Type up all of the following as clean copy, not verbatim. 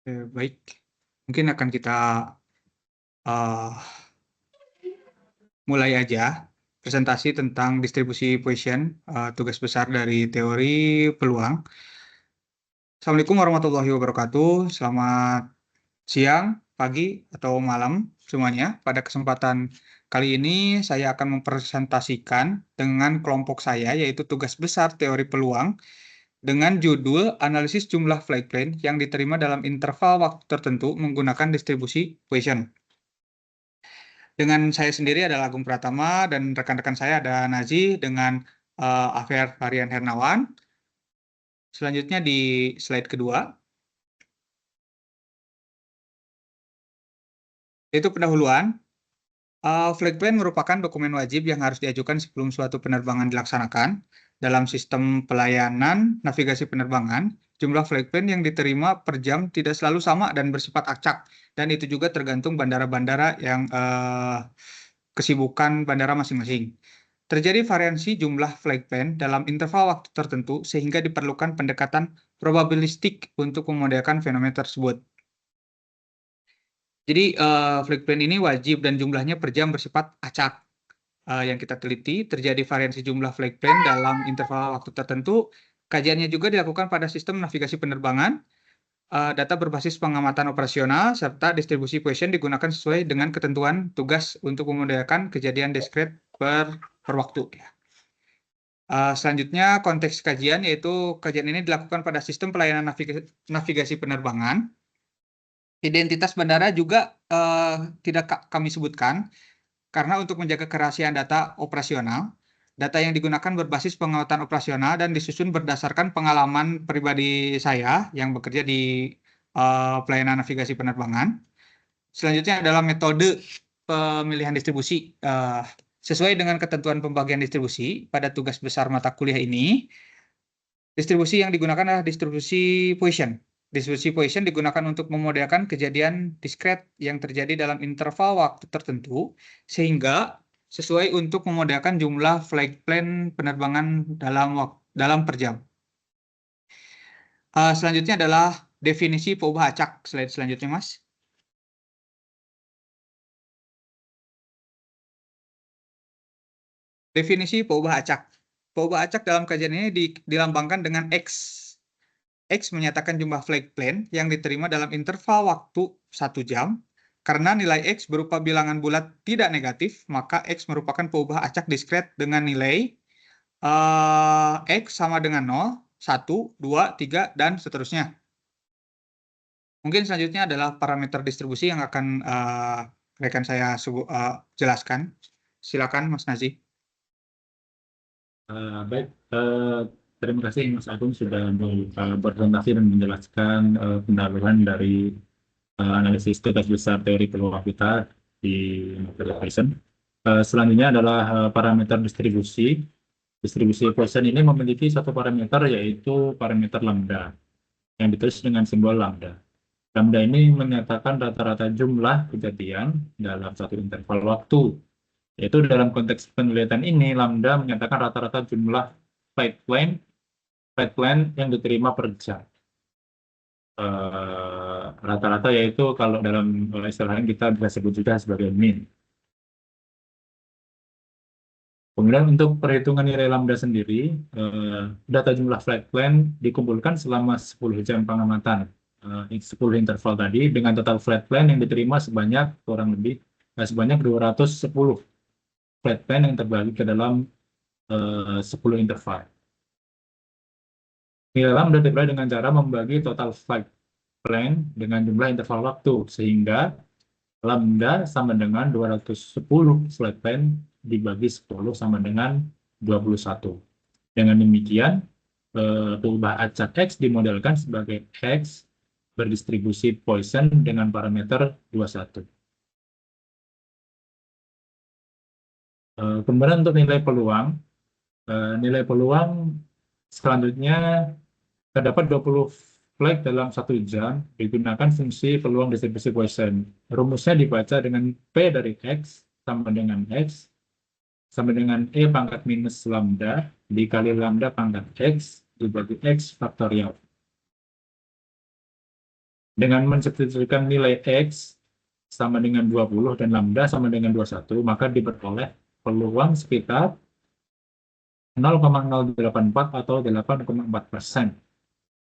Baik. Mungkin akan kita uh, mulai aja presentasi tentang distribusi Poisson, tugas besar dari teori peluang. Assalamualaikum warahmatullahi wabarakatuh. Selamat siang, pagi, atau malam semuanya. Pada kesempatan kali ini saya akan mempresentasikan dengan kelompok saya, yaitu tugas besar teori peluang, dengan judul analisis jumlah flight plan yang diterima dalam interval waktu tertentu menggunakan distribusi Poisson. Dengan saya sendiri adalah Agung Pratama dan rekan-rekan saya ada Nazi dengan Afer Varian Hernawan. Selanjutnya di slide kedua, yaitu pendahuluan. Flight plan merupakan dokumen wajib yang harus diajukan sebelum suatu penerbangan dilaksanakan. Dalam sistem pelayanan navigasi penerbangan, jumlah flight plan yang diterima per jam tidak selalu sama dan bersifat acak. Dan itu juga tergantung bandara-bandara yang kesibukan bandara masing-masing. Terjadi variasi jumlah flight plan dalam interval waktu tertentu sehingga diperlukan pendekatan probabilistik untuk memodelkan fenomena tersebut. Jadi flight plan ini wajib dan jumlahnya per jam bersifat acak. Yang kita teliti, terjadi variasi jumlah flight plan dalam interval waktu tertentu. Kajiannya juga dilakukan pada sistem navigasi penerbangan, data berbasis pengamatan operasional, serta distribusi Poisson digunakan sesuai dengan ketentuan tugas untuk memodelkan kejadian diskret per waktu. Selanjutnya, konteks kajian yaitu kajian ini dilakukan pada sistem pelayanan navigasi penerbangan. Identitas bandara juga tidak kami sebutkan, karena untuk menjaga kerahasiaan data operasional, data yang digunakan berbasis pengamatan operasional dan disusun berdasarkan pengalaman pribadi saya yang bekerja di pelayanan navigasi penerbangan. Selanjutnya adalah metode pemilihan distribusi. Sesuai dengan ketentuan pembagian distribusi pada tugas besar mata kuliah ini, distribusi yang digunakan adalah distribusi Poisson. Distribusi Poisson digunakan untuk memodelkan kejadian diskret yang terjadi dalam interval waktu tertentu, sehingga sesuai untuk memodelkan jumlah flight plan penerbangan dalam per jam. Selanjutnya adalah definisi peubah acak. Slide selanjutnya, Mas. Definisi peubah acak. Peubah acak dalam kajian ini dilambangkan dengan X. X menyatakan jumlah flight plan yang diterima dalam interval waktu 1 jam. Karena nilai X berupa bilangan bulat tidak negatif, maka X merupakan peubah acak diskret dengan nilai X sama dengan 0, 1, 2, 3, dan seterusnya. Mungkin selanjutnya adalah parameter distribusi yang akan rekan saya jelaskan. Silakan, Mas Nazi. Baik, terima kasih Mas Agung sudah berpresentasi dan menjelaskan pendahuluan dari analisis tugas besar teori peluang kita di materi Poisson. Selanjutnya adalah parameter distribusi. Distribusi Poisson ini memiliki satu parameter yaitu parameter lambda yang ditulis dengan simbol lambda. Lambda ini menyatakan rata-rata jumlah kejadian dalam satu interval waktu. Yaitu dalam konteks penelitian ini, lambda menyatakan rata-rata jumlah flight plan yang diterima per jam. Rata-rata yaitu kalau dalam istilah lain kita bisa sebut juga sebagai mean. Kemudian untuk perhitungan nilai lambda sendiri, data jumlah flight plan dikumpulkan selama 10 jam pengamatan. 10 interval tadi dengan total flight plan yang diterima sebanyak kurang lebih sebanyak 210 flight plan yang terbagi ke dalam 10 interval. Nilai lambda diperoleh dengan cara membagi total flight plan dengan jumlah interval waktu, sehingga lambda sama dengan 210 flight plan dibagi 10 sama dengan 21. Dengan demikian, peubah acak X dimodelkan sebagai X berdistribusi Poisson dengan parameter 21. Kemudian untuk nilai peluang selanjutnya terdapat 20 flight dalam 1 jam digunakan fungsi peluang distribusi Poisson. Rumusnya dibaca dengan P dari X sama dengan X sama dengan E pangkat minus lambda dikali lambda pangkat X dibagi X faktorial. Dengan mensubstitusikan nilai X sama dengan 20 dan lambda sama dengan 21, maka diperoleh peluang sekitar 0,084 atau 8,4%.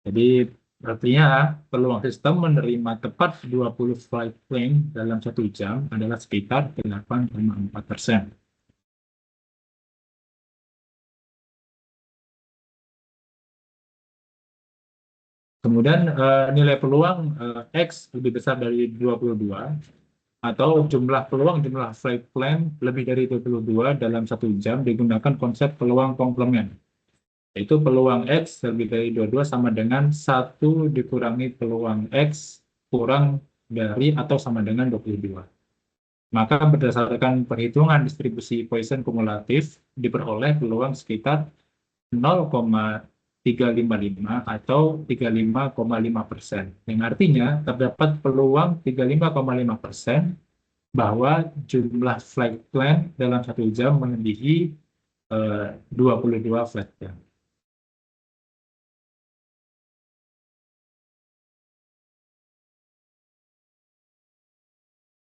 Jadi artinya peluang sistem menerima tepat 20 flight plan dalam 1 jam adalah sekitar 8,4%. Kemudian nilai peluang X lebih besar dari 22 atau jumlah flight plan lebih dari 22 dalam 1 jam digunakan konsep peluang komplement. Yaitu peluang X lebih dari 22 sama dengan 1 dikurangi peluang X kurang dari atau sama dengan 22. Maka berdasarkan perhitungan distribusi Poisson kumulatif diperoleh peluang sekitar 0,355 atau 35,5%. Yang artinya terdapat peluang 35,5% bahwa jumlah flight plan dalam 1 jam melebihi 22 flight plan.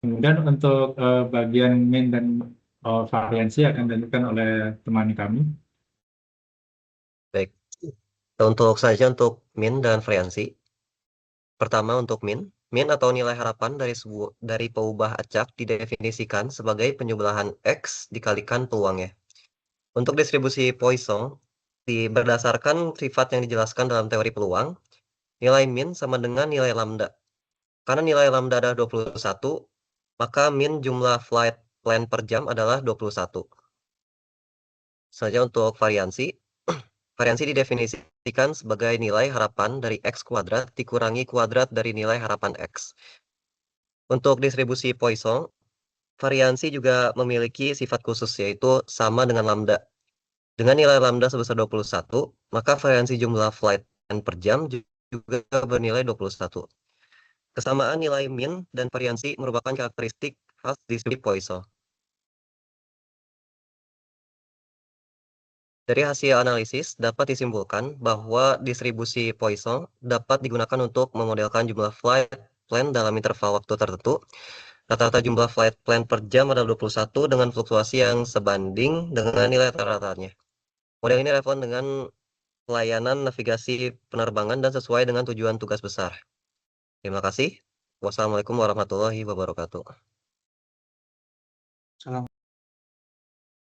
Kemudian untuk bagian mean dan variansi akan dilakukan oleh teman kami. Baik. Untuk mean dan variansi. Pertama untuk mean atau nilai harapan dari peubah acak didefinisikan sebagai penjumlahan X dikalikan peluangnya. Untuk distribusi Poisson, berdasarkan sifat yang dijelaskan dalam teori peluang, nilai mean sama dengan nilai lambda. Karena nilai lambda adalah 21, maka mean jumlah flight plan per jam adalah 21. Selanjutnya untuk variansi. Variansi didefinisikan sebagai nilai harapan dari X kuadrat dikurangi kuadrat dari nilai harapan X. Untuk distribusi Poisson, variansi juga memiliki sifat khusus yaitu sama dengan lambda. Dengan nilai lambda sebesar 21, maka variansi jumlah flight plan per jam juga bernilai 21. Kesamaan nilai mean dan variansi merupakan karakteristik khas distribusi Poisson. Dari hasil analisis dapat disimpulkan bahwa distribusi Poisson dapat digunakan untuk memodelkan jumlah flight plan dalam interval waktu tertentu. Rata-rata jumlah flight plan per jam adalah 21 dengan fluktuasi yang sebanding dengan nilai rata-ratanya. Model ini relevan dengan pelayanan navigasi penerbangan dan sesuai dengan tujuan tugas besar. Terima kasih. Wassalamualaikum warahmatullahi wabarakatuh. Salam.